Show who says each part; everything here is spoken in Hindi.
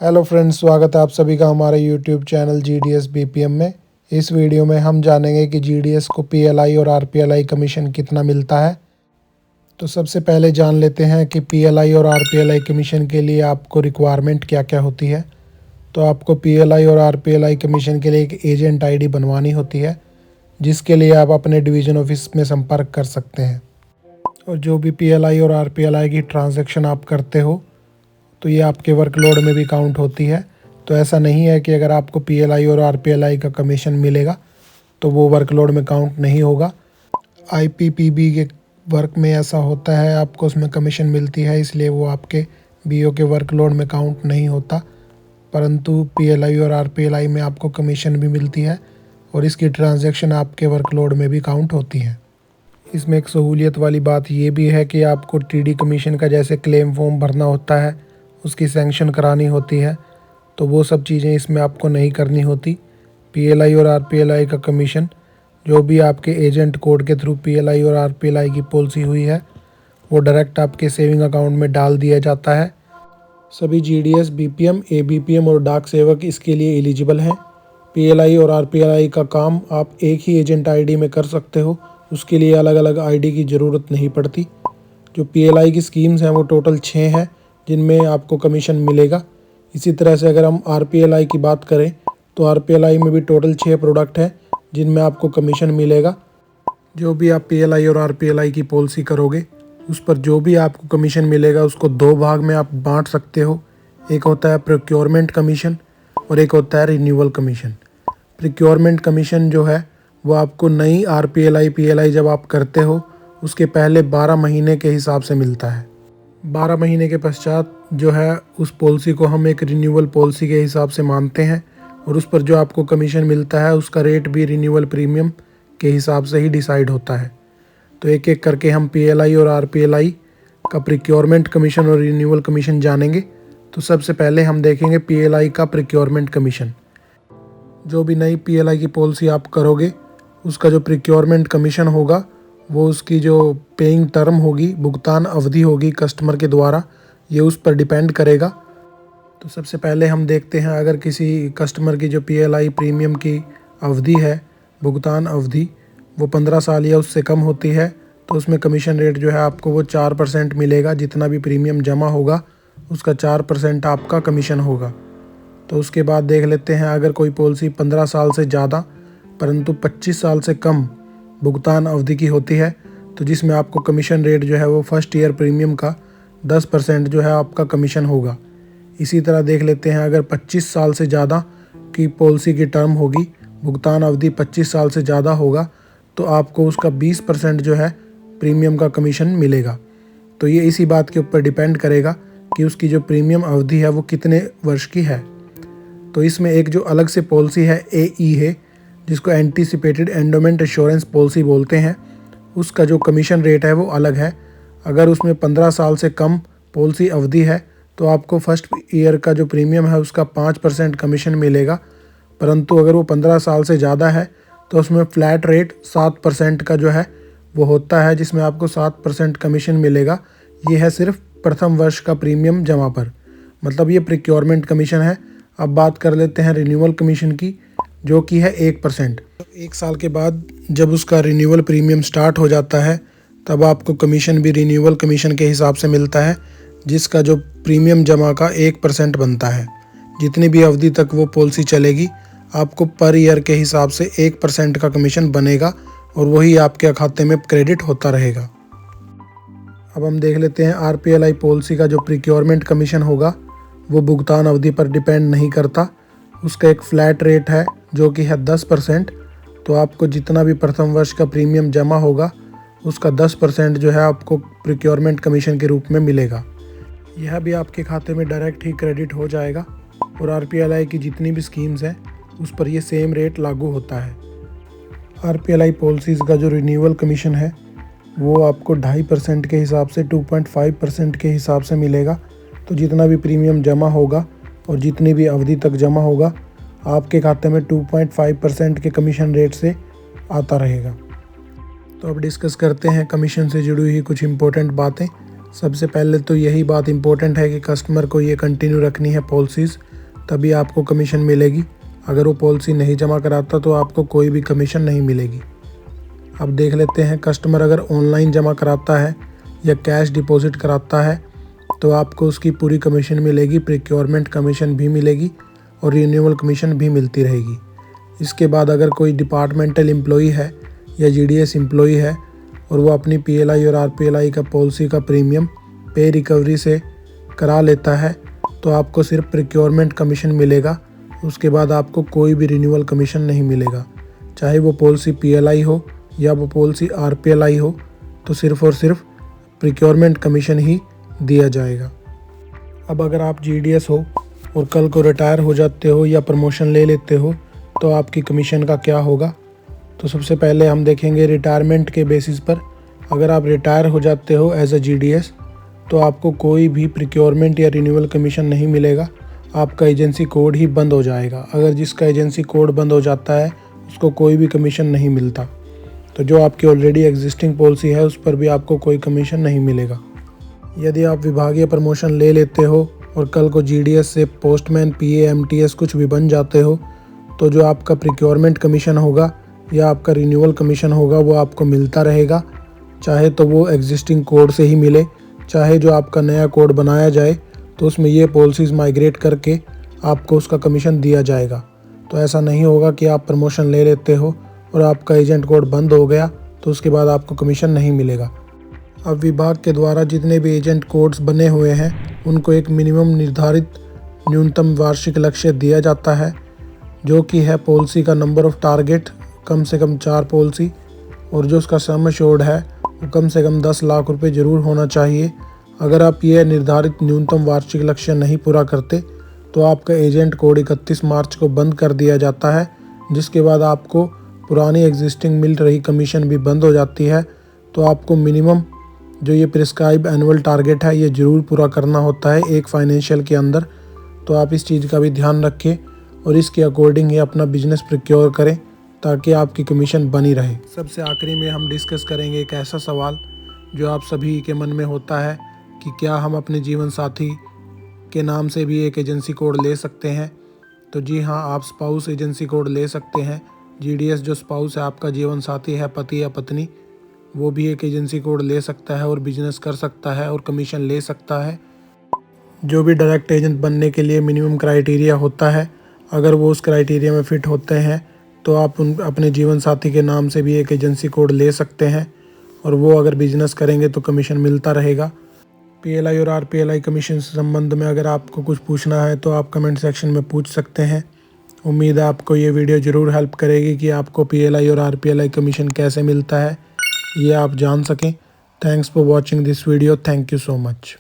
Speaker 1: हेलो फ्रेंड्स, स्वागत है आप सभी का हमारे यूट्यूब चैनल GDS BPM में। इस वीडियो में हम जानेंगे कि GDS को PLI और RPLI कमीशन कितना मिलता है। तो सबसे पहले जान लेते हैं कि PLI और RPLI कमीशन के लिए आपको रिक्वायरमेंट क्या क्या होती है। तो आपको PLI और RPLI कमीशन के लिए एक एजेंट ID बनवानी होती है, जिसके लिए आप अपने डिवीज़न ऑफिस में संपर्क कर सकते हैं। और जो भी PLI और RPLI की ट्रांजैक्शन आप करते हो तो ये आपके वर्कलोड में भी काउंट होती है। तो ऐसा नहीं है कि अगर आपको PLI और RPLI का कमीशन मिलेगा तो वो वर्कलोड में काउंट नहीं होगा। IPPB के वर्क में ऐसा होता है, आपको उसमें कमीशन मिलती है, इसलिए वो आपके BO के वर्कलोड में काउंट नहीं होता। परंतु PLI और RPLI में आपको कमीशन भी मिलती है और इसकी ट्रांजैक्शन आपके वर्कलोड में भी काउंट होती है। इसमें एक सहूलियत वाली बात ये भी है कि आपको TD कमीशन का जैसे क्लेम फॉर्म भरना होता है, उसकी सैंक्शन करानी होती है, तो वो सब चीज़ें इसमें आपको नहीं करनी होती। PLI और RPLI का कमीशन जो भी आपके एजेंट कोड के थ्रू PLI और RPLI की पॉलिसी हुई है वो डायरेक्ट आपके सेविंग अकाउंट में डाल दिया जाता है। सभी GDS, BPM, ABPM और डाक सेवक इसके लिए एलिजिबल हैं। PLI और RPLI का काम आप एक ही एजेंट ID में कर सकते हो, उसके लिए अलग अलग ID की ज़रूरत नहीं पड़ती। जो PLI की स्कीम्स हैं वो टोटल 6 हैं जिनमें आपको कमीशन मिलेगा। इसी तरह से अगर हम RPLI की बात करें तो RPLI में भी टोटल 6 प्रोडक्ट हैं जिनमें आपको कमीशन मिलेगा। जो भी आप PLI और RPLI की पॉलिसी करोगे उस पर जो भी आपको कमीशन मिलेगा उसको 2 भाग में आप बांट सकते हो। एक होता है प्रोक्योरमेंट कमीशन और एक होता है रिन्यूअल कमीशन। प्रोक्योरमेंट कमीशन जो है वो आपको नई RPLI PLI जब आप करते हो उसके पहले 12 महीने के हिसाब से मिलता है। 12 महीने के पश्चात जो है उस पॉलिसी को हम एक रिन्यूअल पॉलिसी के हिसाब से मानते हैं और उस पर जो आपको कमीशन मिलता है उसका रेट भी रिन्यूअल प्रीमियम के हिसाब से ही डिसाइड होता है। तो एक एक करके हम PLI और RPLI का प्रोक्योरमेंट कमीशन और रिन्यूअल कमीशन जानेंगे। तो सबसे पहले हम देखेंगे PLI का प्रोक्योरमेंट कमीशन। जो भी नई PLI की पॉलिसी आप करोगे उसका जो प्रोक्योरमेंट कमीशन होगा वो उसकी जो पेइंग टर्म होगी, भुगतान अवधि होगी कस्टमर के द्वारा, ये उस पर डिपेंड करेगा। तो सबसे पहले हम देखते हैं अगर किसी कस्टमर की जो PLI प्रीमियम की अवधि है, भुगतान अवधि, वो 15 साल या उससे कम होती है तो उसमें कमीशन रेट जो है आपको वो 4% मिलेगा। जितना भी प्रीमियम जमा होगा उसका 4% आपका कमीशन होगा। तो उसके बाद देख लेते हैं अगर कोई पॉलिसी 15 साल से ज़्यादा परंतु 25 साल से कम भुगतान अवधि की होती है तो जिसमें आपको कमीशन रेट जो है वो फर्स्ट ईयर प्रीमियम का 10% जो है आपका कमीशन होगा। इसी तरह देख लेते हैं अगर 25 साल से ज़्यादा की पॉलिसी की टर्म होगी, भुगतान अवधि 25 साल से ज़्यादा होगा तो आपको उसका 20% जो है प्रीमियम का कमीशन मिलेगा। तो ये इसी बात के ऊपर डिपेंड करेगा कि उसकी जो प्रीमियम अवधि है वो कितने वर्ष की है। तो इसमें एक जो अलग से पॉलिसी है AE है, जिसको एंटीसिपेटेड एंडोमेंट एश्योरेंस पॉलिसी बोलते हैं, उसका जो कमीशन रेट है वो अलग है। अगर उसमें 15 साल से कम पॉलिसी अवधि है तो आपको फर्स्ट ईयर का जो प्रीमियम है उसका 5% कमीशन मिलेगा। परंतु अगर वो 15 साल से ज़्यादा है तो उसमें फ्लैट रेट 7% का जो है वो होता है, जिसमें आपको 7% कमीशन मिलेगा। ये है सिर्फ प्रथम वर्ष का प्रीमियम जमा पर, मतलब ये प्रोक्योरमेंट कमीशन है। अब बात कर लेते हैं रिन्यूअल कमीशन की, जो कि है 1%। एक साल के बाद जब उसका रिन्यूअल प्रीमियम स्टार्ट हो जाता है तब आपको कमीशन भी रिन्यूअल कमीशन के हिसाब से मिलता है, जिसका जो प्रीमियम जमा का 1% बनता है। जितनी भी अवधि तक वो पॉलिसी चलेगी आपको पर ईयर के हिसाब से 1% का कमीशन बनेगा और वही आपके खाते में क्रेडिट होता रहेगा। अब हम देख लेते हैं RPLI पॉलिसी का जो प्रोक्योरमेंट कमीशन होगा वो भुगतान अवधि पर डिपेंड नहीं करता। उसका एक फ़्लैट रेट है जो कि है 10%। तो आपको जितना भी प्रथम वर्ष का प्रीमियम जमा होगा उसका 10% जो है आपको प्रोक्योरमेंट कमीशन के रूप में मिलेगा। यह भी आपके खाते में डायरेक्ट ही क्रेडिट हो जाएगा और RPLI की जितनी भी स्कीम्स हैं उस पर ये सेम रेट लागू होता है। RPLI पॉलिसीज़ का जो रिन्यूअल कमीशन है वो आपको 2.5% के हिसाब से 2.5% के हिसाब से मिलेगा। तो जितना भी प्रीमियम जमा होगा और जितनी भी अवधि तक जमा होगा आपके खाते में 2.5% के कमीशन रेट से आता रहेगा। तो अब डिस्कस करते हैं कमीशन से जुड़ी हुई कुछ इम्पोर्टेंट बातें। सबसे पहले तो यही बात इम्पोर्टेंट है कि कस्टमर को ये कंटिन्यू रखनी है पॉलिसीज़, तभी आपको कमीशन मिलेगी। अगर वो पॉलिसी नहीं जमा कराता तो आपको कोई भी कमीशन नहीं मिलेगी। अब देख लेते हैं, कस्टमर अगर ऑनलाइन जमा कराता है या कैश डिपॉजिट कराता है तो आपको उसकी पूरी कमीशन मिलेगी, प्रिक्योरमेंट कमीशन भी मिलेगी और रिन्यूअल कमीशन भी मिलती रहेगी। इसके बाद अगर कोई डिपार्टमेंटल एम्प्लॉई है या जीडीएस एम्प्लॉई है और वो अपनी पीएलआई और आरपीएलआई का पॉलिसी का प्रीमियम पे रिकवरी से करा लेता है तो आपको सिर्फ प्रिक्योरमेंट कमीशन मिलेगा। उसके बाद आपको कोई भी रिन्यूअल कमीशन नहीं मिलेगा। चाहे वो पॉलिसी पीएलआई हो या वो पॉलिसी आरपीएलआई हो, तो सिर्फ़ और सिर्फ प्रिक्योरमेंट कमीशन ही दिया जाएगा। अब अगर आप जीडीएस हो और कल को रिटायर हो जाते हो या प्रमोशन ले लेते हो तो आपकी कमीशन का क्या होगा। तो सबसे पहले हम देखेंगे रिटायरमेंट के बेसिस पर। अगर आप रिटायर हो जाते हो एज अ जीडीएस तो आपको कोई भी प्रिक्योरमेंट या रिन्यूअल कमीशन नहीं मिलेगा, आपका एजेंसी कोड ही बंद हो जाएगा। अगर जिसका एजेंसी कोड बंद हो जाता है उसको कोई भी कमीशन नहीं मिलता। तो जो आपकी ऑलरेडी एग्जिस्टिंग पॉलिसी है उस पर भी आपको कोई कमीशन नहीं मिलेगा। यदि आप विभागीय प्रमोशन ले लेते हो और कल को जीडीएस से पोस्टमैन, पीए, एमटीएस कुछ भी बन जाते हो तो जो आपका प्रिक्योरमेंट कमीशन होगा या आपका रिन्यूअल कमीशन होगा वो आपको मिलता रहेगा। चाहे तो वो एग्जिस्टिंग कोड से ही मिले, चाहे जो आपका नया कोड बनाया जाए तो उसमें ये पॉलिसीज़ माइग्रेट करके आपको उसका कमीशन दिया जाएगा। तो ऐसा नहीं होगा कि आप प्रमोशन ले लेते हो और आपका एजेंट कोड बंद हो गया तो उसके बाद आपको कमीशन नहीं मिलेगा। अब विभाग के द्वारा जितने भी एजेंट कोड्स बने हुए हैं उनको एक मिनिमम निर्धारित न्यूनतम वार्षिक लक्ष्य दिया जाता है, जो कि है पॉलिसी का नंबर ऑफ टारगेट, कम से कम 4 पॉलिसी, और जो उसका सम एश्योर्ड है वो कम से कम 10 लाख रुपए ज़रूर होना चाहिए। अगर आप ये निर्धारित न्यूनतम वार्षिक लक्ष्य नहीं पूरा करते तो आपका एजेंट कोड 31 मार्च को बंद कर दिया जाता है, जिसके बाद आपको पुरानी एग्जिस्टिंग मिल रही कमीशन भी बंद हो जाती है। तो आपको मिनिमम जो ये प्रिस्क्राइब एनुअल टारगेट है ये ज़रूर पूरा करना होता है एक फाइनेंशियल के अंदर। तो आप इस चीज़ का भी ध्यान रखें और इसके अकॉर्डिंग ही अपना बिजनेस प्रिक्योर करें ताकि आपकी कमीशन बनी रहे। सबसे आखिरी में हम डिस्कस करेंगे एक ऐसा सवाल जो आप सभी के मन में होता है कि क्या हम अपने जीवन साथी के नाम से भी एक एजेंसी कोड ले सकते हैं। तो जी हाँ, आप स्पाउस एजेंसी कोड ले सकते हैं। जीडीएस जो स्पाउस है, आपका जीवन साथी है, पति या पत्नी, वो भी एक एजेंसी कोड ले सकता है और बिजनेस कर सकता है और कमीशन ले सकता है। जो भी डायरेक्ट एजेंट बनने के लिए मिनिमम क्राइटेरिया होता है, अगर वो उस क्राइटेरिया में फ़िट होते हैं तो आप अपने जीवन साथी के नाम से भी एक एजेंसी कोड ले सकते हैं और वो अगर बिजनेस करेंगे तो कमीशन मिलता रहेगा। पीएलआई और आरपीएलआई कमीशन से संबंध में अगर आपको कुछ पूछना है तो आप कमेंट सेक्शन में पूछ सकते हैं। उम्मीद है आपको ये वीडियो ज़रूर हेल्प करेगी कि आपको पीएलआई और आरपीएलआई कमीशन कैसे मिलता है ये आप जान सकें। Thanks for watching this video. Thank you so much.